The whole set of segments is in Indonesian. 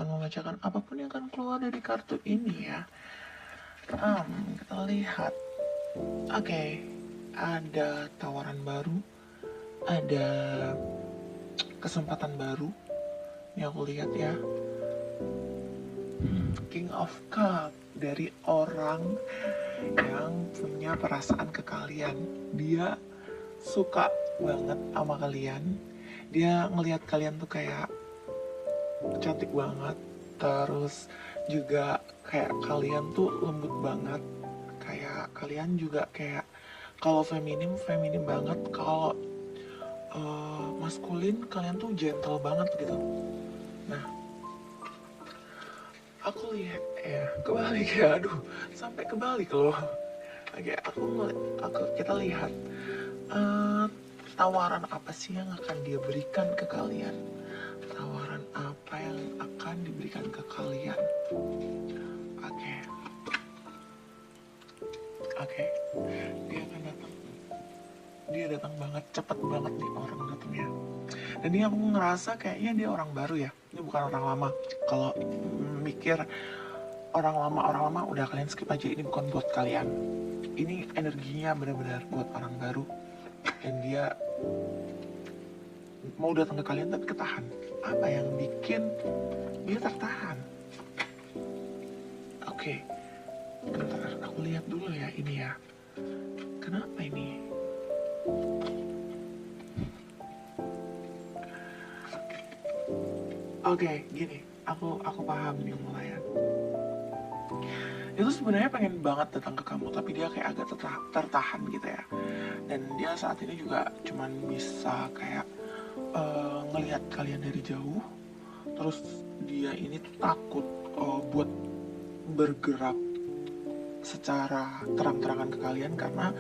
akan membacakan apapun yang akan keluar dari kartu ini ya. Kita lihat. Oke, ada tawaran baru, ada kesempatan baru. Ini aku lihat ya. King of Cup dari orang yang punya perasaan ke kalian. Dia suka banget sama kalian. Dia ngelihat kalian tuh kayak cantik banget. Terus juga kayak kalian tuh lembut banget. Kayak kalian juga kayak kalau feminim banget. Kalau maskulin kalian tuh gentle banget gitu. Nah, aku lihat ya kebalik ya, aduh sampai kebalik loh. Oke, kita lihat tawaran apa sih yang akan dia berikan ke kalian. Tawaran apa yang akan diberikan ke kalian. Oke, oke, dia akan datang. Dia datang banget, cepet banget nih orang datangnya. Dan ini aku ngerasa kayaknya dia orang baru ya. Ini bukan orang lama. Kalau mikir orang lama udah kalian skip aja. Ini bukan buat kalian. Ini energinya benar-benar buat orang baru. Dan dia mau datang ke kalian tapi ketahan. Apa yang bikin dia tertahan? Oke, bentar aku lihat dulu ya ini ya. Kenapa ini? Oke, gini, aku paham nih mulai. Dia tuh sebenarnya pengen banget datang ke kamu, tapi dia kayak agak tertahan gitu ya. Dan dia saat ini juga cuman bisa kayak ngelihat kalian dari jauh. Terus dia ini tuh takut buat bergerak secara terang-terangan ke kalian karena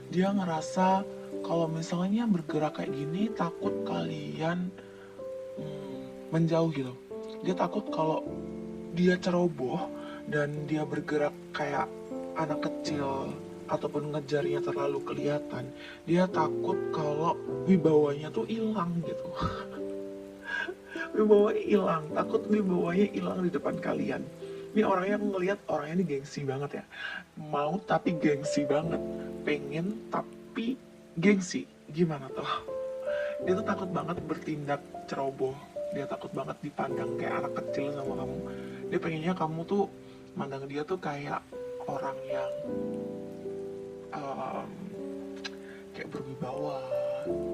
dia ngerasa kalau misalnya bergerak kayak gini takut kalian menjauh gitu. Dia takut kalau dia ceroboh dan dia bergerak kayak anak kecil ataupun ngejarnya terlalu kelihatan. Dia takut kalau wibawanya tuh hilang gitu. Wibawanya hilang, takut wibawanya hilang di depan kalian. Ini orangnya aku ngelihat orangnya ini gengsi banget ya. Mau tapi gengsi banget. Pengen tapi gengsi. Gimana tuh? Dia tuh takut banget bertindak ceroboh. Dia takut banget dipandang kayak anak kecil sama kamu. Dia pengennya kamu tuh mandang dia tuh kayak orang yang kayak berwibawa,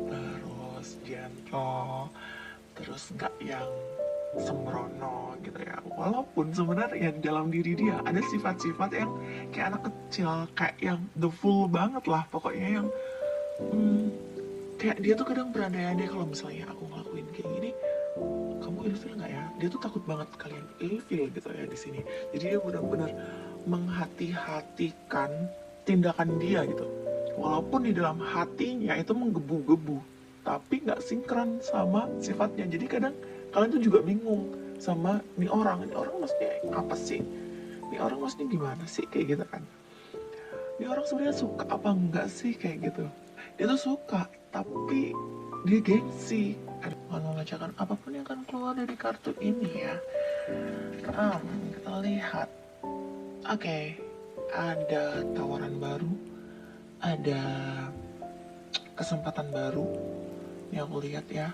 terus gentle, terus nggak yang sembrono gitu ya. Walaupun sebenarnya di dalam diri dia ada sifat-sifat yang kayak anak kecil, kayak yang the full banget lah pokoknya yang kayak dia tuh kadang berandai-andai kalau misalnya aku ngelakuin kayak gini kamu ilfil nggak ya. Dia tuh takut banget kalian ilfil gitu ya di sini. Jadi dia benar-benar menghati-hatikan tindakan dia gitu. Walaupun di dalam hatinya itu menggebu-gebu, tapi nggak sinkron sama sifatnya. Jadi kadang kalian tuh juga bingung sama ini orang maksudnya apa sih? Ini orang maksudnya gimana sih kayak gitu kan? Ini orang sebenarnya suka apa enggak sih kayak gitu? Dia tuh suka, tapi dia gengsi. Akan membacakan apapun yang akan keluar dari kartu ini ya. Kita lihat. Oke, ada tawaran baru, ada kesempatan baru. Yang aku lihat ya.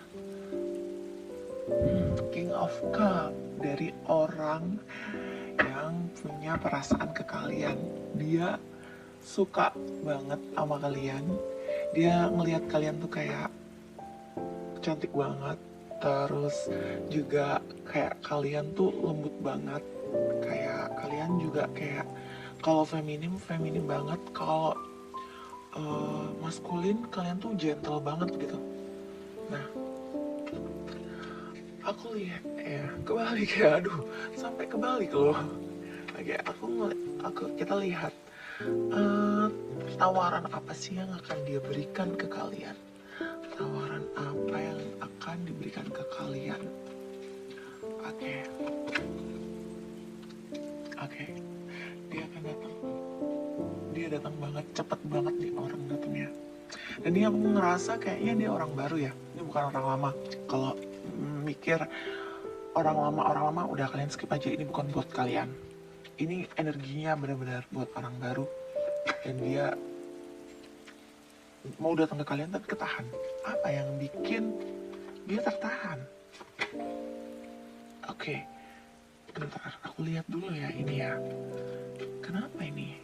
King of Cup dari orang yang punya perasaan ke kalian. Dia suka banget sama kalian. Dia ngelihat kalian tuh kayak cantik banget. Terus juga kayak kalian tuh lembut banget. Kayak kalian juga kayak kalau feminim banget. Kalau maskulin kalian tuh gentle banget gitu. Nah, aku lihat ya kebalik ya, aduh sampai kebalik loh. Oke, kita lihat tawaran apa sih yang akan dia berikan ke kalian. Tawaran apa yang akan diberikan ke kalian. Oke, dia akan datang. Dia datang banget, cepet banget nih orang datangnya. Dan ini aku ngerasa kayaknya dia orang baru ya. Ini bukan orang lama. Kalau mikir orang lama udah kalian skip aja, ini bukan buat kalian. Ini energinya benar-benar buat orang baru, dan dia mau datang ke kalian tapi ketahan. Apa yang bikin dia tertahan? Oke, bentar, aku lihat dulu ya ini ya. Kenapa ini?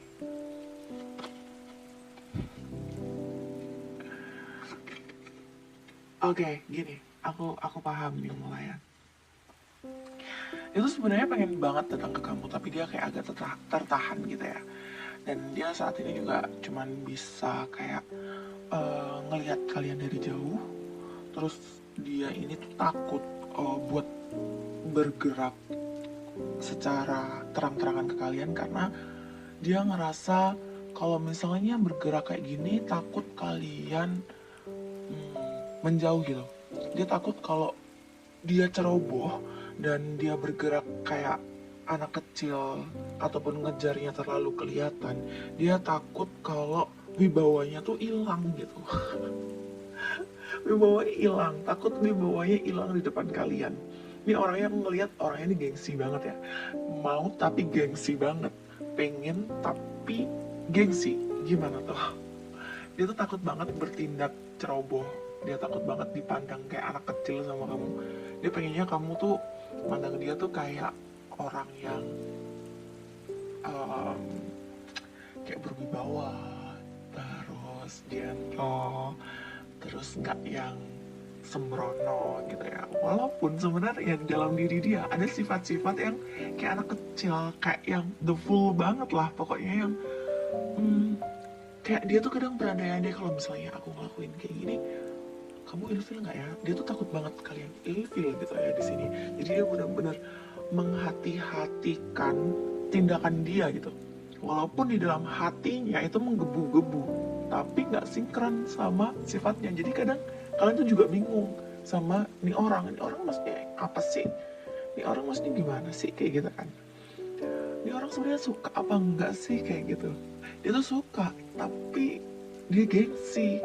Oke, gini, aku paham nih mulai ya. Itu sebenarnya pengen banget datang ke kamu, tapi dia kayak agak tertahan gitu ya. Dan dia saat ini juga cuman bisa kayak ngelihat kalian dari jauh. Terus dia ini tuh takut buat bergerak secara terang-terangan ke kalian, karena dia ngerasa kalau misalnya bergerak kayak gini takut kalian menjauh gitu. Dia takut kalau dia ceroboh dan dia bergerak kayak anak kecil ataupun ngejarnya terlalu kelihatan, dia takut kalau wibawanya tuh hilang gitu. Wibawanya hilang, takut wibawanya hilang di depan kalian. Ini orangnya, aku ngeliat orangnya ini gengsi banget ya. Mau tapi gengsi banget. Pengen tapi gengsi. Gimana tuh? Dia tuh takut banget bertindak ceroboh. Dia takut banget dipandang kayak anak kecil sama kamu. Dia pengennya kamu tuh pandang dia tuh kayak orang yang kayak berwibawa, terus gentle, terus nggak yang sembrono gitu ya. Walaupun sebenarnya di dalam diri dia ada sifat-sifat yang kayak anak kecil, kayak yang the full banget lah pokoknya, yang kayak dia tuh kadang berandai-andai kalau misalnya aku ngelakuin kayak gini, kamu ilfil nggak ya? Dia tuh takut banget kalian ilfil gitu ya di sini. Jadi dia benar-benar menghati-hatikan tindakan dia gitu. Walaupun di dalam hatinya itu menggebu-gebu, tapi nggak sinkron sama sifatnya. Jadi kadang kalian tuh juga bingung sama nih orang maksudnya apa sih? Nih orang maksudnya gimana sih kayak gitu kan? Nih orang sebenarnya suka apa enggak sih kayak gitu? Dia tuh suka, tapi dia gengsi.